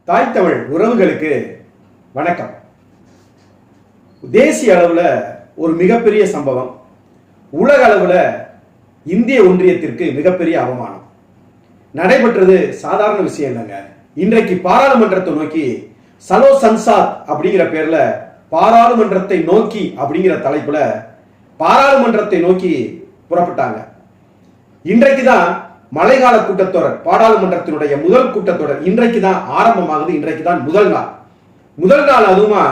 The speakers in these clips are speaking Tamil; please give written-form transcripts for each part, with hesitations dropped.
தாய் தமிழ் உறவுகளுக்கு வணக்கம். தேசிய அளவில் ஒரு மிகப்பெரிய சம்பவம், உலக அளவில் இந்திய ஒன்றியத்திற்கு மிகப்பெரிய அவமானம் நடைபெற்றது. சாதாரண விஷயம் இல்லைங்க. இன்றைக்கு பாராளுமன்றத்தை நோக்கி சலோ சன்சாத் அப்படிங்கிற பேர்ல பாராளுமன்றத்தை நோக்கி அப்படிங்கிற தலைப்புல பாராளுமன்றத்தை நோக்கி புறப்பட்டாங்க. இன்றைக்கு தான் மழைக்கால கூட்டத்தொடர், பாராளுமன்றத்தினுடைய முதல் கூட்டத்தொடர் இன்றைக்கு தான் ஆரம்பமாகுது. இன்றைக்கு தான் முதல் நாள் அதுவுமா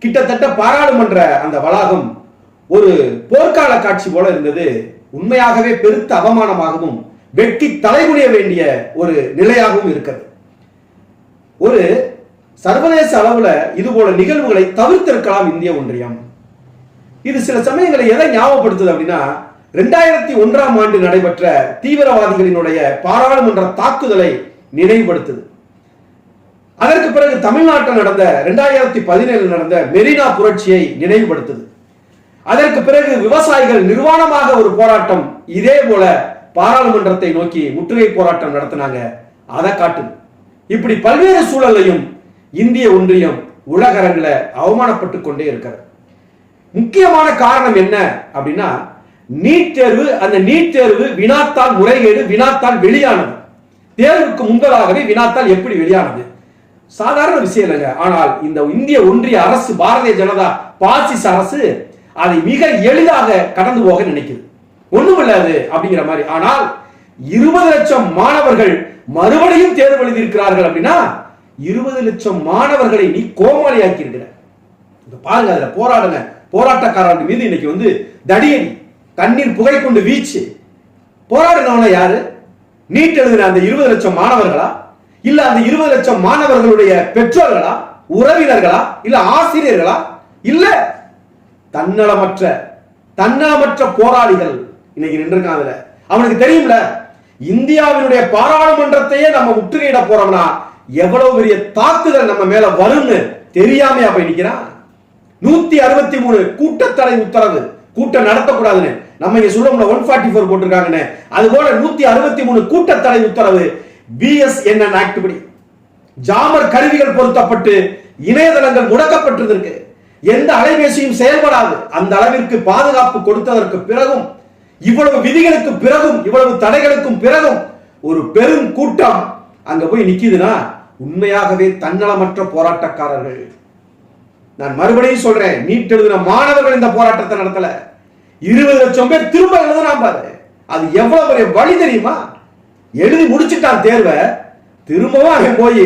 கிட்டத்தட்ட பாராளுமன்ற அந்த வளாகம் ஒரு போர்க்கால காட்சி போல இருந்தது. உண்மையாகவே பெருத்த அவமானமாகவும் வெட்டி தலைகுனிய வேண்டிய ஒரு நிலையாகவும் இருக்கிறது. ஒரு சர்வதேச அளவுல இது போல நிகழ்வுகளை தவிர்த்திருக்கலாம் இந்திய ஒன்றியம். இது சில சமயங்களை எதை ஞாபகப்படுத்துது அப்படின்னா, 2001ஆம் ஆண்டு நடைபெற்ற தீவிரவாதிகளினுடைய பாராளுமன்ற தாக்குதலை நினைவுபடுத்துது. அதற்கு பிறகு தமிழ்நாட்டில் நடந்த 2017 நடந்த மெரினா புரட்சியை நினைவுபடுத்துது. அதற்கு பிறகு விவசாயிகள் நிர்வாணமாக ஒரு போராட்டம் இதே போல பாராளுமன்றத்தை நோக்கி முற்றுகை போராட்டம் நடத்தினாங்க, அதை காட்டுது. இப்படி பல்வேறு சூழலையும் இந்திய ஒன்றியம் உலக அரங்கில் அவமானப்பட்டு கொண்டே இருக்கிறது. முக்கியமான காரணம் என்ன அப்படின்னா, நீட் தேர்வு. அந்த நீட் தேர்வு வினாத்தாள் முறைகேடு, வினாத்தாள் வெளியானது. தேர்வுக்கு முன்பதாகவே வினாத்தாள் எப்படி வெளியானது சாதாரண விஷயம் இல்லைங்க. ஆனால் இந்த இந்திய ஒன்றிய அரசு, பாரதிய ஜனதா பாசிச அரசு அதை மிக எளிதாக கடந்து போக நினைக்குது. ஒண்ணுமில்லாது அப்படிங்கிற மாதிரி. ஆனால் 20 லட்சம் மாணவர்கள் மறுபடியும் தேர்வு எழுதியிருக்கிறார்கள் அப்படின்னா 20 லட்சம் மாணவர்களை நீ கோமாளியாக்கி இருக்கிற. பாருங்க, அதுல போராடுங்க போராட்டக்காரர்கள் மீது இன்னைக்கு தடியடி, கண்ணீர் புகை கொண்டு வீச்சு. போராடினவன யாரு? நீட் எழுதின அந்த 20 லட்சம் மாணவர்களா? இல்ல அந்த 20 லட்சம் மாணவர்களுடைய பெற்றோர்களா, உறவினர்களா, இல்ல ஆசிரியர்களா? இல்ல, தன்னலமற்ற போராளிகள் இன்னைக்கு நின்றுருக்கான். அதுல அவனுக்கு தெரியும்ல, இந்தியாவினுடைய பாராளுமன்றத்தையே நம்ம முற்றுகையிட போறோம்னா எவ்வளவு பெரிய தாக்குதல் நம்ம மேல வரும்னு தெரியாமையா போய் நிக்கிறான். 163 கூட்டத்தடை உத்தரவு, கூட்டம் நடத்தக்கூடாதுன்னு நம்ம இங்க சொல்ல 144 போட்டிருக்காங்கன்னு. அது போல 163 கூட்டத்தடை உத்தரவு BSNN ஆக்ட் படி ஜாமர் கருவிகள் பொருத்தப்பட்டு இணையதளங்கள் முடக்கப்பட்டிருக்கு. எந்த அலைபேசியும் செயல்படாது. அந்த அளவிற்கு பாதுகாப்பு கொடுத்ததற்கு பிறகும், இவ்வளவு விதிகளுக்கு பிறகும், இவ்வளவு தடைகளுக்கும் பிறகும் ஒரு பெரும் கூட்டம் அங்க போய் நிக்குதுன்னா உண்மையாகவே தன்னலமற்ற போராட்டக்காரர்கள். நான் மறுபடியும் சொல்றேன், நீட் எழுதின மாணவர்கள் இந்த போராட்டத்தை நடத்தல. 20 லட்சம் பேர் திரும்ப எழுதுனா பாரு, அது எவ்வளவு பெரிய வழி தெரியுமா? எழுதி முடிச்சுட்டான் தேர்வை, திரும்பவும் அவன் போய்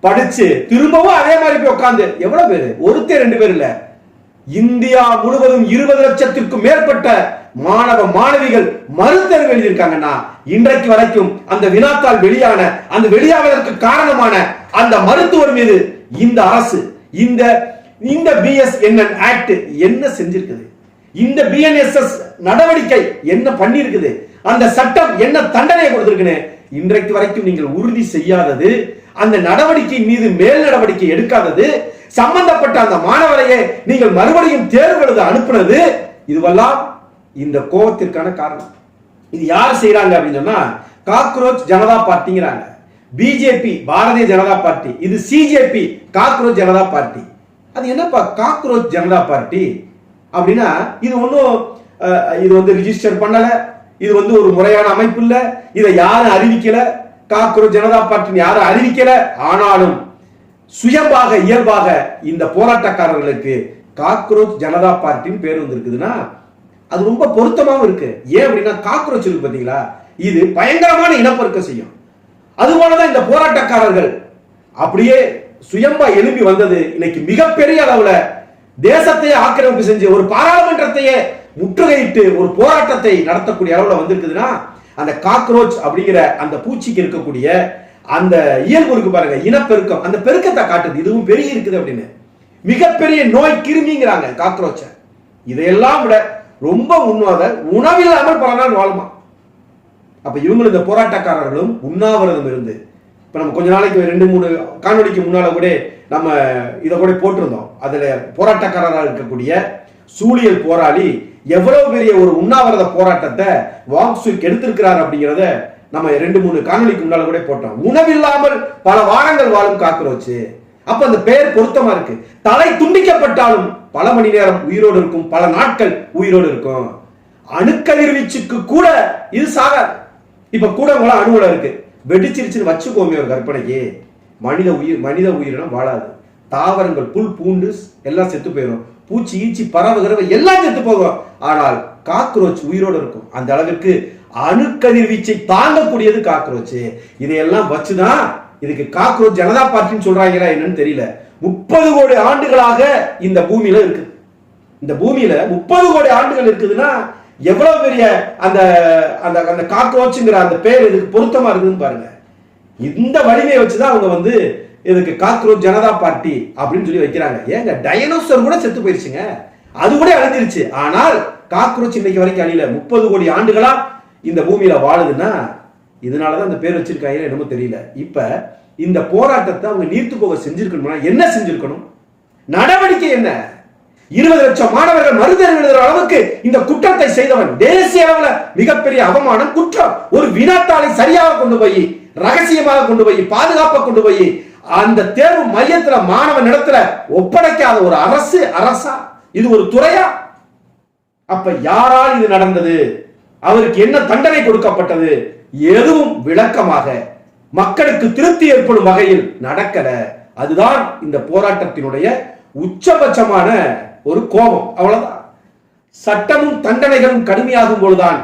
படிச்சு திரும்பவும் அதே மாதிரி போய் உட்கார்ந்து எவ்வளவு பேரு? ஒருத்தர் 2 பேர் இல்ல, இந்தியா முழுவதும் 20 லட்சத்திற்கும் மேற்பட்ட மாணவ மாணவிகள் மறுதேர்வு எழுதியிருக்காங்கன்னா இன்றைக்கு வரைக்கும் அந்த வினாத்தாள் வெளியான, அந்த வெளியாவதற்கு காரணமான அந்த மருத்துவர் மீது இந்த அரசு, இந்த BSNN ஆக்ட் என்ன செஞ்சிருக்குது? இந்த BNSS நடவடிக்கை என்ன பண்ணிருக்குது? அந்த சட்டம் என்ன தண்டனை கொடுத்திருக்குன்னு இன்றைக்கு வரைக்கும் நீங்கள் உறுதி செய்யாதது, அந்த நடவடிக்கை மீது மேல் நடவடிக்கை எடுக்காதது, சம்பந்தப்பட்ட அந்த மாணவரையே நீங்கள் மறுபடியும் தேர்வு எழுத அனுப்புனது, இதுவெல்லாம் இந்த கோபத்திற்கான காரணம். இது யார் செய்யறாங்க அப்படின்னு சொன்னா, காக்ரோச் ஜனதா பார்ட்டிங்கிறாங்க. பிஜேபி பாரதிய ஜனதா பார்ட்டி, இது சிஜேபி காக்ரோச் ஜனதா பார்ட்டி. அது என்னப்பா காக்ரோச் ஜனதா பார்ட்டி அப்படின்னா, இது ஒன்றும் இது ரிஜிஸ்டர் பண்ணல, இது ஒரு முறையான அமைப்பு இல்ல, இதை யாரும் அறிவிக்கல, காக்ரோச் ஜனதா பார்ட்டி யாரும் அறிவிக்கல. ஆனாலும் சுயமாக இயல்பாக இந்த போராட்டக்காரர்களுக்கு காக்ரோச் ஜனதா பார்ட்டின்னு பேர் வந்திருக்குதுன்னா அது ரொம்ப பொருத்தமாகவும் இருக்கு. ஏன் அப்படின்னா, காக்ரோச் இருக்கு பாத்தீங்களா, இது பயங்கரமான இனப்பெருக்கம் செய்யும். அதுபோலதான் இந்த போராட்டக்காரர்கள் அப்படியே சுயம்பா எழுப்பி வந்தது இன்னைக்கு மிகப்பெரிய அளவுல தேசத்தையே ஆக்கிரமிப்பு செஞ்சு ஒரு பாராளுமன்றத்தையே முற்றுகையிட்டு ஒரு போராட்டத்தை நடத்தக்கூடிய அளவுல வந்திருக்குதுன்னா, அந்த காக்ரோச் அப்படிங்கிற அந்த பூச்சிக்கு இருக்கக்கூடிய அந்த இயல்பு இருக்கு பாருங்க, இனப்பெருக்கம், அந்த பெருக்கத்தை காட்டுது. இதுவும் பெரிய இருக்குது அப்படின்னு. மிகப்பெரிய நோய் கிருமிங்கிறாங்க காக்ரோச்ச. இதையெல்லாம் விட ரொம்ப முன்னாத உணவில்லாமல் பல நாள் வாழுமா. அப்ப இவங்களும் இந்த போராட்டக்காரர்களும் உண்ணாவிரதம் இருந்து, இப்ப நம்ம கொஞ்ச நாளைக்கு 2-3 காணொலிக்கு முன்னால கூட நம்ம இதை கூட போட்டிருந்தோம். அதுல போராட்டக்காரராக இருக்கக்கூடிய சூழியல் போராளி எவ்வளவு பெரிய ஒரு உண்ணாவிரத போராட்டத்தை வாங்சுக் எடுத்திருக்கிறார் அப்படிங்கிறத நம்ம 2-3 காணொலிக்கு முன்னால கூட போட்டோம். உணவில்லாமல் பல வாரங்கள் வாழும் காக்ரோச். அப்ப அந்த பெயர் பொருத்தமா இருக்கு. தலை துண்டிக்கப்பட்டாலும் பல மணி நேரம் உயிரோடு இருக்கும், பல நாட்கள் உயிரோடு இருக்கும். அணுக்கதிர்வீச்சுக்கு கூட இது சாகாது. இப்ப கூட அணுகுல இருக்கு, வெடிச்சிருச்சுன்னு வச்சுக்கோமே ஒரு கற்பனைக்கு. மனித உயிரினம் வாழாது. தாவரங்கள், புல் பூண்டு எல்லாம் செத்து போயிடும். பூச்சி ஈச்சி பறவை எல்லாம் செத்து போகும். ஆனால் காக்ரோச் உயிரோடு இருக்கும். அந்த அளவிற்கு அணுக்கதிர்வீச்சை தாங்கக்கூடியது காக்ரோச். இதையெல்லாம் வச்சுதான் இதுக்கு காக்ரோச் ஜனதா பார்ட்டின்னு சொல்றாங்களா என்னன்னு தெரியல. 30 கோடி ஆண்டுகளாக இந்த பூமியில இருக்கு. இந்த பூமியில 30 கோடி ஆண்டுகள் இருக்குதுன்னா எவ்வளவு பெரிய அந்த அந்த காக்ரோச்ங்கிற அந்த பேர் இதுக்கு பொருத்தமா இருக்குதுன்னு பாருங்க. இந்த வலிமையை வச்சுதான் அவங்க இதுக்கு காக்ரோச் ஜனதா பார்ட்டி அப்படின்னு சொல்லி வைக்கிறாங்க. ஏங்க, டைனோசர் கூட செத்து போயிருச்சுங்க, அது கூட அழிஞ்சிருச்சு. ஆனால் காக்ரோச் இன்னைக்கு வரைக்கும் அழியல. 30 கோடி ஆண்டுகளா இந்த பூமியில வாழுதுன்னா இதனாலதான் இந்த பேர் வச்சிருக்காங்க என்னமோ தெரியல. இப்ப இந்த போராட்டத்தை அவங்க நீர்த்து போக செஞ்சிருக்கணும். என்ன செஞ்சிருக்கணும்? நடவடிக்கை என்ன? 20 லட்சம் மாணவர்கள் மறுதேர்வு எழுதுற அளவுக்கு இந்த குற்றத்தை செய்தவன் தேசிய அளவுல மிகப்பெரிய அவமானம், குற்றம். ஒரு வினாத்தாளை சரியாக கொண்டு போய், ரகசியமாக கொண்டு போய், பாதுகாப்பை கொண்டு போய் அந்த தேர்வு மையத்துல மாணவன் இடத்துல ஒப்படைக்காத ஒரு அரசா? இது ஒரு துறையா? அப்ப யாரால் இது நடந்தது? அவருக்கு என்ன தண்டனை கொடுக்கப்பட்டது? எதுவும் விளக்கமாக மக்களுக்கு திருப்தி ஏற்படும் வகையில் நடக்கல. அதுதான் இந்த போராட்டத்தினுடைய உச்சபட்சமான ஒரு கோபம். அவ்வளவுதான். சட்டமும் தண்டனைகளும் கடுமையாகும் போதுதான்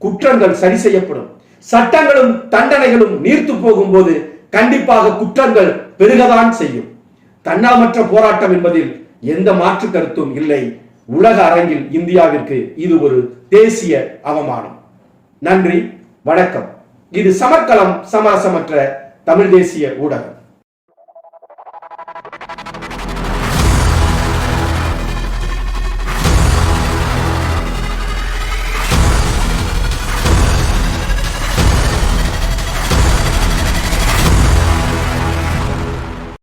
குற்றங்கள் சரி செய்யப்படும். சட்டங்களும் தண்டனைகளும் நீர்த்து போகும்போது கண்டிப்பாக குற்றங்கள் பெருகதான் செய்யும். தன்னலமற்ற போராட்டம் என்பதில் எந்த மாற்று கருத்தும் இல்லை. உலக அரங்கில் இந்தியாவிற்கு இது ஒரு தேசிய அவமானம். நன்றி, வணக்கம். இது சமர்க்களம், சமரசமற்ற தமிழ் தேசிய ஊடகம்.